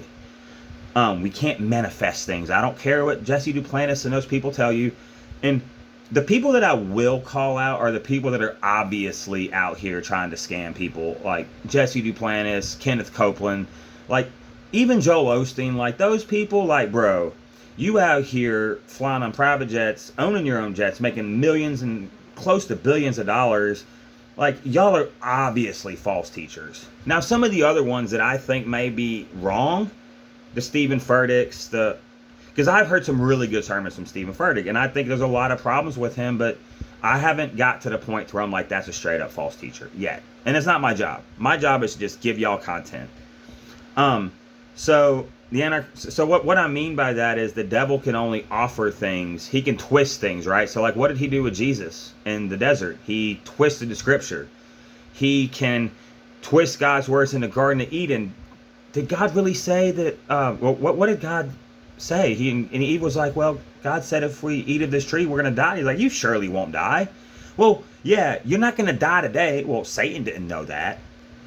We can't manifest things. I don't care what Jesse Duplantis and those people tell you. And the people that I will call out are the people that are obviously out here trying to scam people. Like Jesse Duplantis, Kenneth Copeland, like even Joel Osteen. Like, those people, like, bro, you out here flying on private jets, owning your own jets, making millions and close to billions of dollars. Like, y'all are obviously false teachers. Now, some of the other ones that I think may be wrong, the Stephen Furticks, because I've heard some really good sermons from Stephen Furtick, and I think there's a lot of problems with him, but I haven't got to the point where I'm like, that's a straight up false teacher yet. And it's not my job. My job is to just give y'all content. So what I mean by that is the devil can only offer things. He can twist things, right? So like, what did he do with Jesus in the desert? He twisted the scripture. He can twist God's words in the Garden of Eden did God really say that? Well, what did God say? And Eve was like, well, God said if we eat of this tree, we're going to die. He's like, you surely won't die. Well, yeah, you're not going to die today. Well, Satan didn't know that.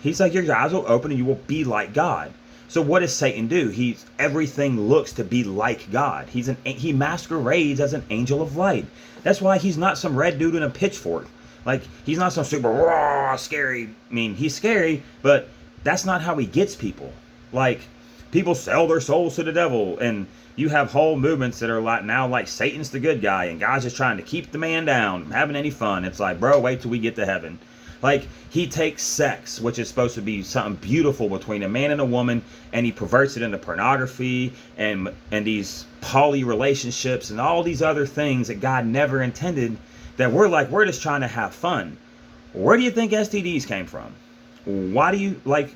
He's like, your eyes will open and you will be like God. So what does Satan do? Everything looks to be like God. He masquerades as an angel of light. That's why he's not some red dude in a pitchfork. Like, he's not some super raw, scary. I mean, he's scary, but that's not how he gets people. Like, people sell their souls to the devil, and you have whole movements that are like Satan's the good guy, and God's just trying to keep the man down, having any fun. It's like, bro, wait till we get to heaven. Like, he takes sex, which is supposed to be something beautiful between a man and a woman, and he perverts it into pornography and these poly relationships and all these other things that God never intended, that we're just trying to have fun. Where do you think STDs came from? Why do you, like,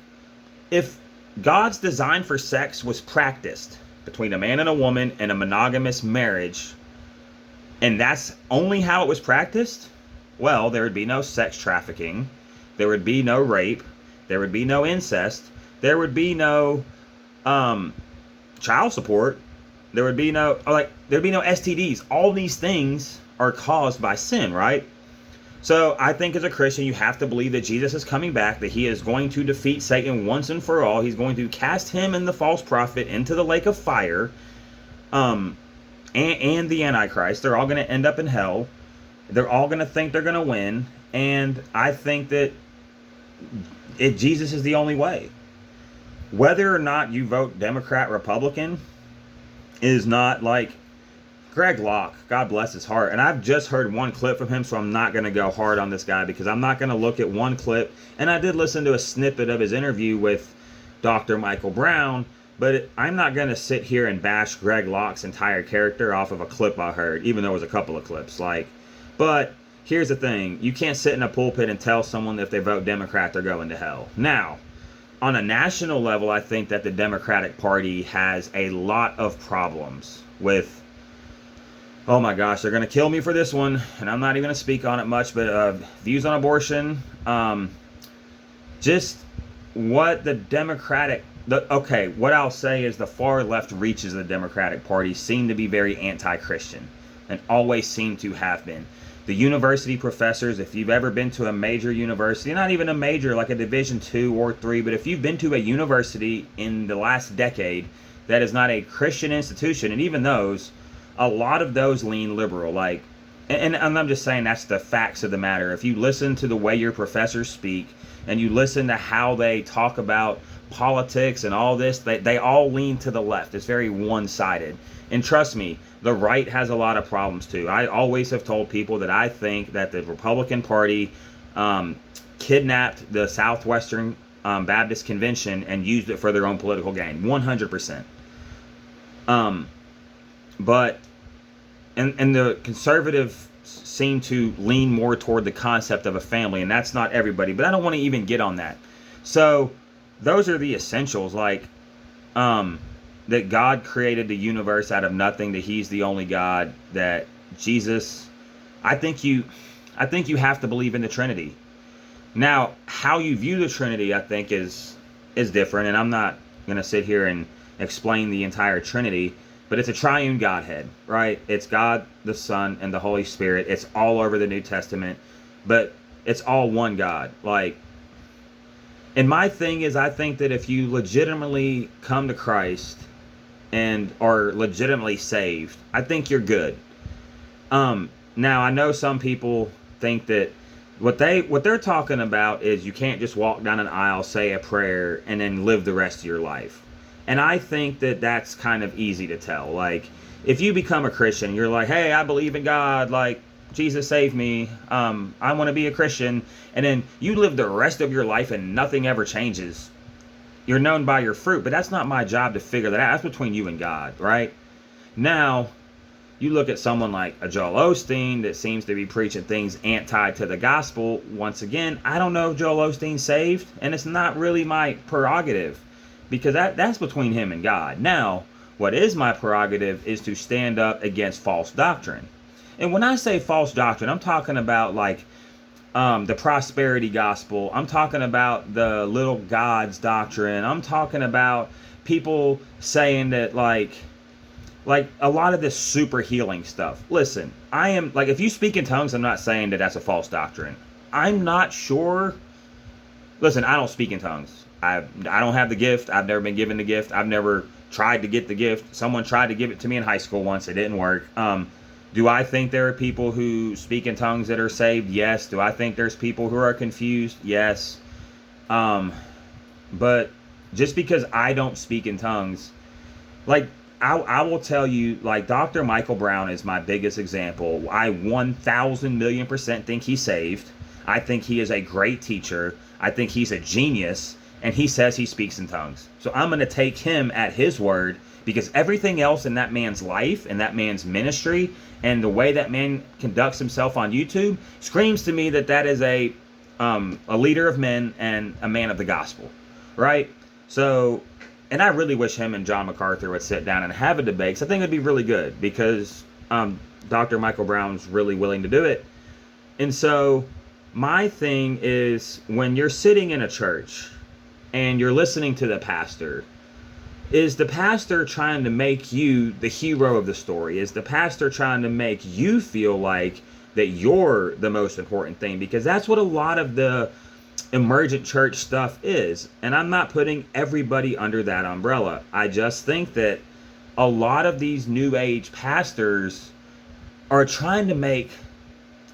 if God's design for sex was practiced between a man and a woman in a monogamous marriage, and that's only how it was practiced, well, there would be no sex trafficking, there would be no rape, there would be no incest, there would be no child support, there would be no STDs. All these things are caused by sin, right? So I think as a Christian, you have to believe that Jesus is coming back, that he is going to defeat Satan once and for all. He's going to cast him and the false prophet into the lake of fire, and the Antichrist. They're all going to end up in hell. They're all going to think they're going to win. And I think that Jesus is the only way. Whether or not you vote Democrat, Republican is not like Greg Locke, God bless his heart. And I've just heard one clip from him, so I'm not going to go hard on this guy because I'm not going to look at one clip. And I did listen to a snippet of his interview with Dr. Michael Brown, but I'm not going to sit here and bash Greg Locke's entire character off of a clip I heard, even though it was a couple of clips. But here's the thing. You can't sit in a pulpit and tell someone that if they vote Democrat, they're going to hell. Now, on a national level, I think that the Democratic Party has a lot of problems with, oh my gosh, they're going to kill me for this one, and I'm not even going to speak on it much, but views on abortion, just what the what I'll say is the far left reaches of the Democratic Party seem to be very anti-Christian, and always seem to have been. The university professors, if you've ever been to a major university, not even a major like a Division 2 or 3, but if you've been to a university in the last decade that is not a Christian institution, and even those, a lot of those lean liberal. And I'm just saying that's the facts of the matter. If you listen to the way your professors speak, and you listen to how they talk about politics and all this, they all lean to the left. It's very one-sided. And trust me, the right has a lot of problems too. I always have told people that I think that the Republican Party kidnapped the Southwestern Baptist Convention and used it for their own political gain. 100%. But the conservatives seem to lean more toward the concept of a family, and that's not everybody, but I don't want to even get on that. So those are the essentials, that God created the universe out of nothing, that he's the only God, that Jesus, I think you have to believe in the Trinity. Now, how you view the Trinity, I think, is different, and I'm not going to sit here and explain the entire Trinity, but it's a triune Godhead, right? It's God, the Son, and the Holy Spirit. It's all over the New Testament, but it's all one God. And my thing is, I think that if you legitimately come to Christ and are legitimately saved, I think you're good. Now, I know some people think that what they're talking about is you can't just walk down an aisle, say a prayer, and then live the rest of your life. And I think that that's kind of easy to tell. If you become a Christian, you're like, hey, I believe in God, Jesus saved me, I want to be a Christian, and then you live the rest of your life and nothing ever changes. You're known by your fruit, but that's not my job to figure that out. That's between you and God, right? Now, you look at someone like a Joel Osteen that seems to be preaching things anti to the gospel. Once again, I don't know if Joel Osteen's saved, and it's not really my prerogative, because that's between him and God. Now, what is my prerogative is to stand up against false doctrine. And when I say false doctrine, I'm talking about the prosperity gospel. I'm talking about the little gods doctrine. I'm talking about people saying that like a lot of this super healing stuff. Listen, I am like, if you speak in tongues, I'm not saying that that's a false doctrine. I'm not sure. Listen, I don't speak in tongues. I don't have the gift. I've never been given the gift. I've never tried to get the gift. Someone tried to give it to me in high school once. It didn't work. Do I think there are people who speak in tongues that are saved? Yes. Do I think there's people who are confused? Yes. But just because I don't speak in tongues, like, I will tell you, like, Dr. Michael Brown is my biggest example. I 1,000,000,000% think he's saved. I think he is a great teacher. I think he's a genius. And he says he speaks in tongues. So I'm going to take him at his word, because everything else in that man's life and that man's ministry and the way that man conducts himself on YouTube screams to me that that is a leader of men and a man of the gospel, right? So, and I really wish him and John MacArthur would sit down and have a debate, because I think it'd be really good, because Dr. Michael Brown's really willing to do it. And so my thing is, when you're sitting in a church and you're listening to the pastor, is the pastor trying to make you the hero of the story? Is the pastor trying to make you feel like that you're the most important thing? Because that's what a lot of the emergent church stuff is. And I'm not putting everybody under that umbrella. I just think that a lot of these new age pastors are trying to make,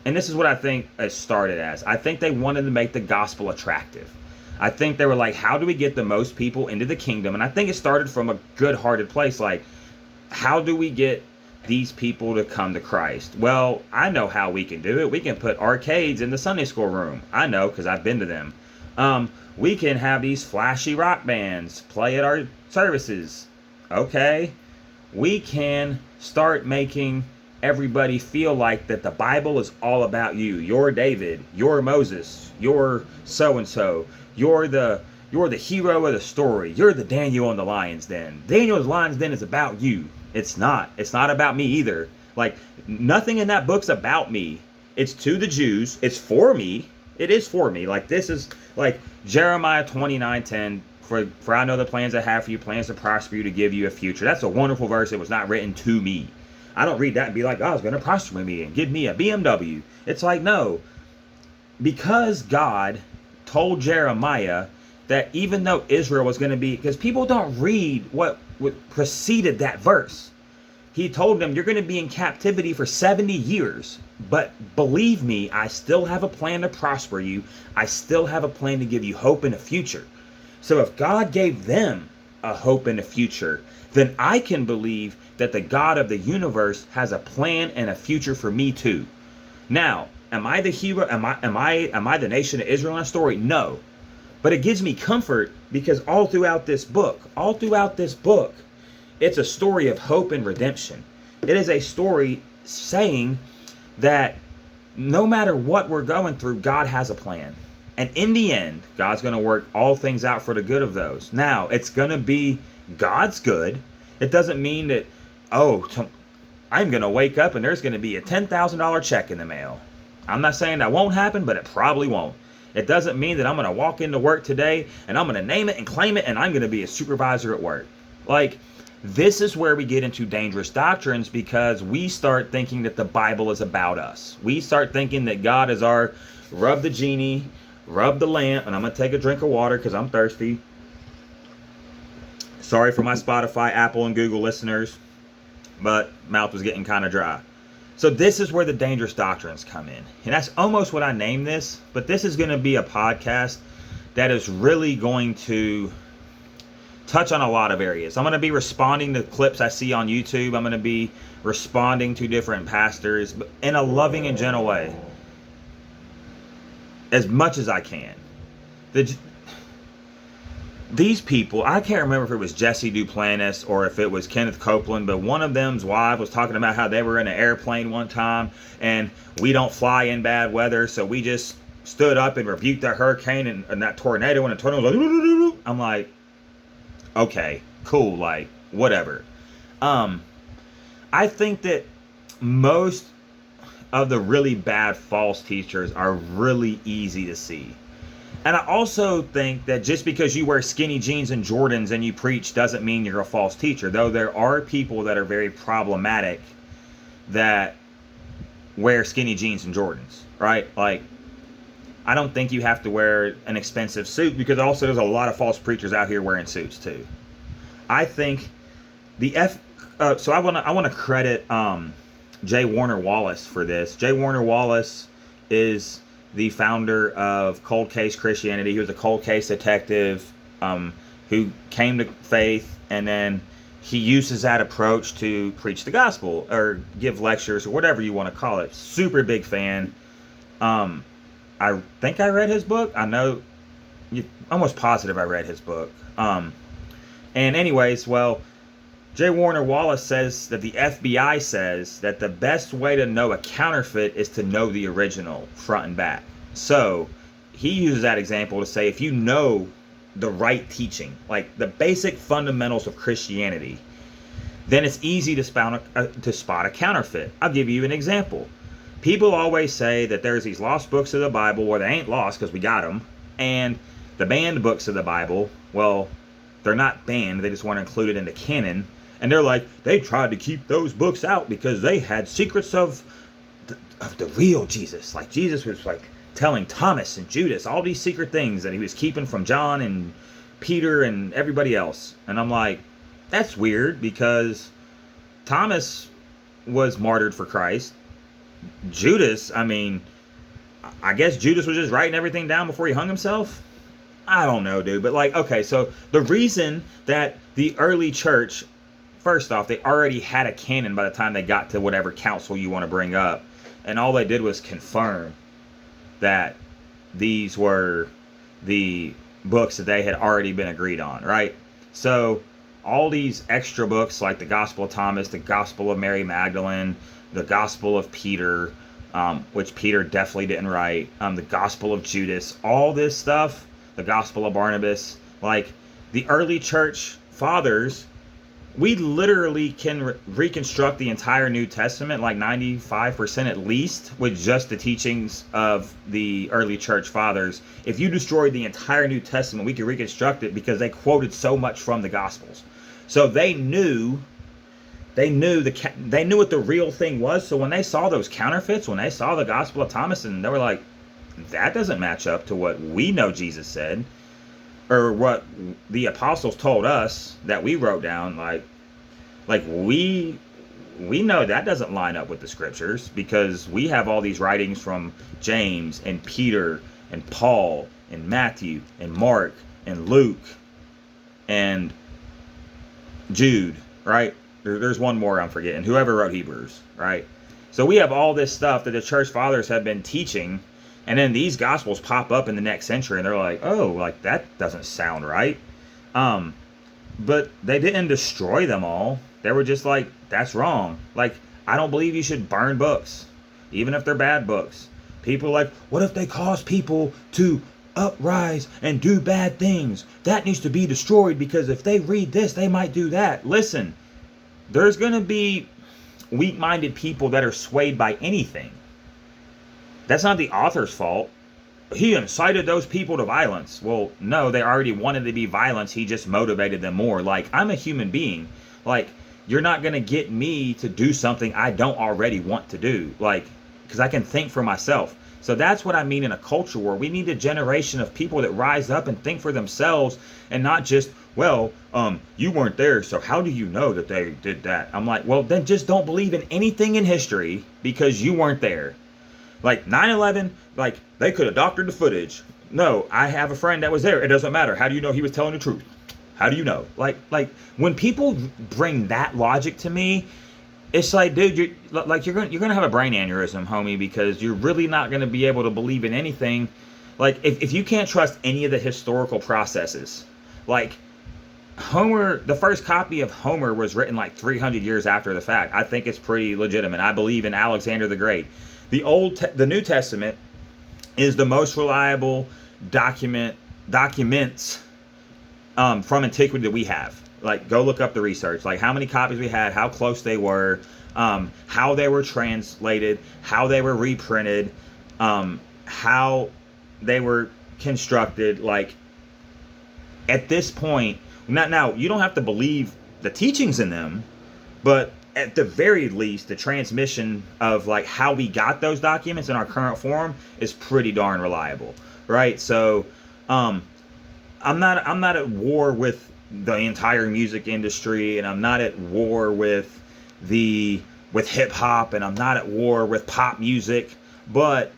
and this is what I think it started as, I think they wanted to make the gospel attractive. I think they were like, how do we get the most people into the kingdom? And I think it started from a good-hearted place. Like, how do we get these people to come to Christ? Well, I know how we can do it. We can put arcades in the Sunday school room. I know, because I've been to them. We can have these flashy rock bands play at our services. Okay. We can start making everybody feel like that the Bible is all about you. You're David. You're Moses. You're so-and-so. You're the hero of the story. You're the Daniel in the lion's den. Daniel's lion's den is about you. It's not. It's not about me either. Like, nothing in that book's about me. It's to the Jews. It's for me. It is for me. Like, this is like Jeremiah 29:10. For I know the plans I have for you, plans to prosper you, to give you a future. That's a wonderful verse. It was not written to me. I don't read that and be like, oh, it's going to prosper me and give me a BMW. It's like, no. Because God told Jeremiah that even though Israel was going to be, because people don't read what preceded that verse. He told them, you're going to be in captivity for 70 years. But believe me, I still have a plan to prosper you. I still have a plan to give you hope in the future. So if God gave them a hope in the future, then I can believe that the God of the universe has a plan and a future for me too. Now, am I the hero? Am I the nation of Israel in a story? No. But it gives me comfort, because all throughout this book, it's a story of hope and redemption. It is a story saying that no matter what we're going through, God has a plan. And in the end, God's going to work all things out for the good of those. Now, it's going to be God's good. It doesn't mean that, I'm going to wake up and there's going to be a $10,000 check in the mail. I'm not saying that won't happen, but it probably won't. It doesn't mean that I'm going to walk into work today and I'm going to name it and claim it and I'm going to be a supervisor at work. Like, this is where we get into dangerous doctrines, because we start thinking that the Bible is about us. We start thinking that God is our rub the genie, rub the lamp, and I'm going to take a drink of water because I'm thirsty. Sorry for my Spotify, Apple, and Google listeners, but mouth was getting kind of dry. So this is where the dangerous doctrines come in. And that's almost what I named this, but this is going to be a podcast that is really going to touch on a lot of areas. I'm going to be responding to clips I see on YouTube. I'm going to be responding to different pastors in a loving and gentle way, as much as I can. These people, I can't remember if it was Jesse Duplantis or if it was Kenneth Copeland, but one of them's wife was talking about how they were in an airplane one time and we don't fly in bad weather, so we just stood up and rebuked that hurricane and that tornado, and the tornado was like, I'm like, okay, cool, like, whatever. I think that most, of the really bad false teachers are really easy to see. And I also think that just because you wear skinny jeans and Jordans and you preach doesn't mean you're a false teacher. Though there are people that are very problematic that wear skinny jeans and Jordans, right? Like, I don't think you have to wear an expensive suit, because also there's a lot of false preachers out here wearing suits too. I think so I want to credit J. Warner Wallace for this. J. Warner Wallace is the founder of Cold Case Christianity. He was a cold case detective who came to faith, and then he uses that approach to preach the gospel or give lectures or whatever you want to call it. Super big fan. I think I read his book. I know, almost positive I read his book. And anyways, well, J. Warner Wallace says that the FBI says that the best way to know a counterfeit is to know the original front and back. So he uses that example to say, if you know the right teaching, like the basic fundamentals of Christianity, then it's easy to spot a counterfeit. I'll give you an example. People always say that there's these lost books of the Bible, well, they ain't lost because we got them, and the banned books of the Bible, well, they're not banned, they just weren't included in the canon. And they're like, they tried to keep those books out because they had secrets of the real Jesus. Like, Jesus was like telling Thomas and Judas all these secret things that he was keeping from John and Peter and everybody else. And I'm like, that's weird, because Thomas was martyred for Christ. Judas, I mean, I guess Judas was just writing everything down before he hung himself. I don't know, dude. But like, okay, so the reason that the early church, first off, they already had a canon by the time they got to whatever council you want to bring up. And all they did was confirm that these were the books that they had already been agreed on, right? So all these extra books like the Gospel of Thomas, the Gospel of Mary Magdalene, the Gospel of Peter, which Peter definitely didn't write, the Gospel of Judas, all this stuff, the Gospel of Barnabas, like the early church fathers, we literally can reconstruct the entire New Testament, like 95% at least, with just the teachings of the early church fathers. If you destroyed the entire New Testament, we could reconstruct it because they quoted so much from the Gospels. So they knew what the real thing was. So when they saw those counterfeits, when they saw the Gospel of Thomas, and they were like, that doesn't match up to what we know Jesus said, or what the apostles told us that we wrote down. Like we know that doesn't line up with the scriptures, because we have all these writings from James and Peter and Paul and Matthew and Mark and Luke and Jude, right? There's one more I'm forgetting. Whoever wrote Hebrews, right? So we have all this stuff that the church fathers have been teaching, and then these gospels pop up in the next century, and they're like, oh, like that doesn't sound right. But they didn't destroy them all. They were just like, that's wrong. Like, I don't believe you should burn books, even if they're bad books. People are like, what if they cause people to uprise and do bad things? That needs to be destroyed, because if they read this, they might do that. Listen, there's going to be weak-minded people that are swayed by anything. That's not the author's fault. He incited those people to violence. Well, no, they already wanted to be violence. He just motivated them more. Like, I'm a human being. Like, you're not going to get me to do something I don't already want to do. Like, because I can think for myself. So that's what I mean in a culture war. We need a generation of people that rise up and think for themselves, and not just, well, you weren't there, so how do you know that they did that? I'm like, well, then just don't believe in anything in history because you weren't there. Like 9/11, like they could have doctored the footage. No, I have a friend that was there. It doesn't matter. How do you know he was telling the truth? How do you know? Like when people bring that logic to me, it's like, dude, you're gonna have a brain aneurysm, homie, because you're really not gonna be able to believe in anything. Like if you can't trust any of the historical processes, like Homer, the first copy of Homer was written like 300 years after the fact. I think it's pretty legitimate. I believe in Alexander the Great. The New Testament is the most reliable documents from antiquity that we have. like, go look up the research, like how many copies we had, how close they were, how they were translated, how they were reprinted, how they were constructed. Like, at this point, now you don't have to believe the teachings in them, but at the very least, the transmission of like how we got those documents in our current form is pretty darn reliable, right? So, I'm not at war with the entire music industry, and I'm not at war with hip hop, and I'm not at war with pop music, but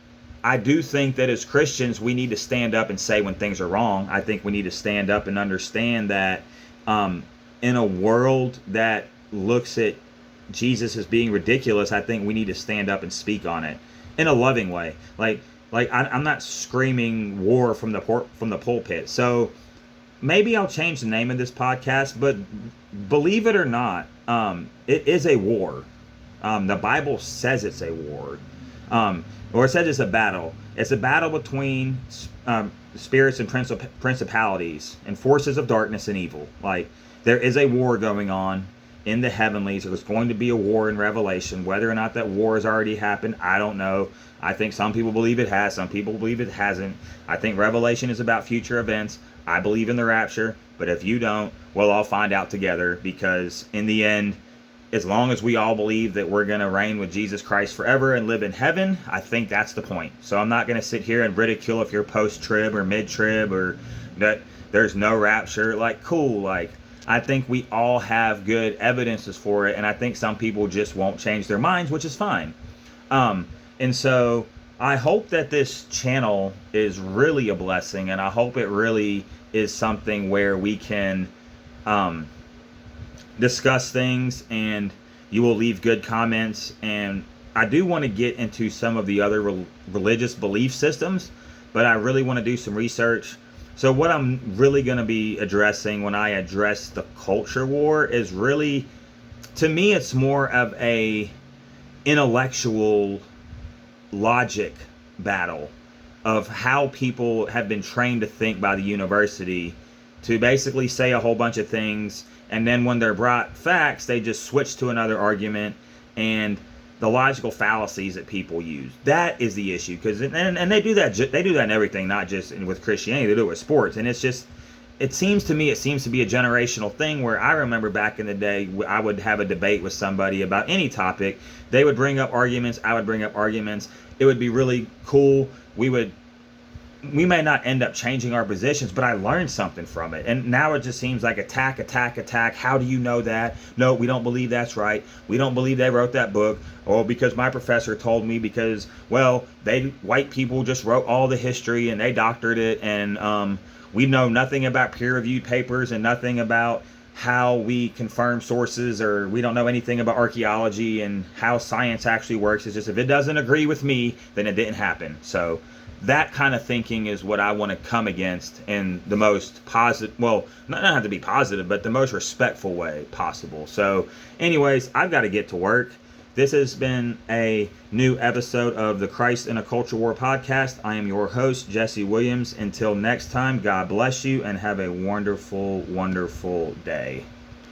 I do think that as Christians, we need to stand up and say when things are wrong. I think we need to stand up and understand that in a world that looks at Jesus as being ridiculous, I think we need to stand up and speak on it in a loving way. I'm not screaming war from the pulpit. So maybe I'll change the name of this podcast, but believe it or not, it is a war. The Bible says it's a war. Or it says it's a battle. It's a battle between spirits and principalities and forces of darkness and evil. Like, there is a war going on in the heavenlies. There's going to be a war in Revelation. Whether or not that war has already happened, I don't know. I think some people believe it has. Some people believe it hasn't. I think Revelation is about future events. I believe in the rapture. But if you don't, we'll all find out together, because in the end, as long as we all believe that we're going to reign with Jesus Christ forever and live in heaven, I think that's the point. So I'm not going to sit here and ridicule if you're post-trib or mid-trib or that there's no rapture. Like, cool. Like, I think we all have good evidences for it, and I think some people just won't change their minds, which is fine. And so I hope that this channel is really a blessing, and I hope it really is something where we can discuss things, and you will leave good comments. And I do want to get into some of the other religious belief systems, but I really want to do some research. So what I'm really going to be addressing when I address the culture war is really, to me, it's more of a intellectual logic battle of how people have been trained to think by the university to basically say a whole bunch of things, and then when they're brought facts, they just switch to another argument, and the logical fallacies that people use. That is the issue, because and they do that in everything, not just with Christianity. They do it with sports, and it's just, it seems to be a generational thing where I remember back in the day, I would have a debate with somebody about any topic. They would bring up arguments, I would bring up arguments. It would be really cool. We may not end up changing our positions, but I learned something from it. And now it just seems like attack. How do you know that? No, we don't believe that's right. We don't believe they wrote that book. Or because my professor told me, because, well, white people just wrote all the history and they doctored it. And we know nothing about peer-reviewed papers and nothing about how we confirm sources, or we don't know anything about archaeology and how science actually works. It's just, if it doesn't agree with me, then it didn't happen. So that kind of thinking is what I want to come against in the most positive, well, not have to be positive, but the most respectful way possible. So anyways, I've got to get to work. This has been a new episode of the Christ in a Culture War podcast. I am your host, Jesse Williams. Until next time, God bless you and have a wonderful, wonderful day.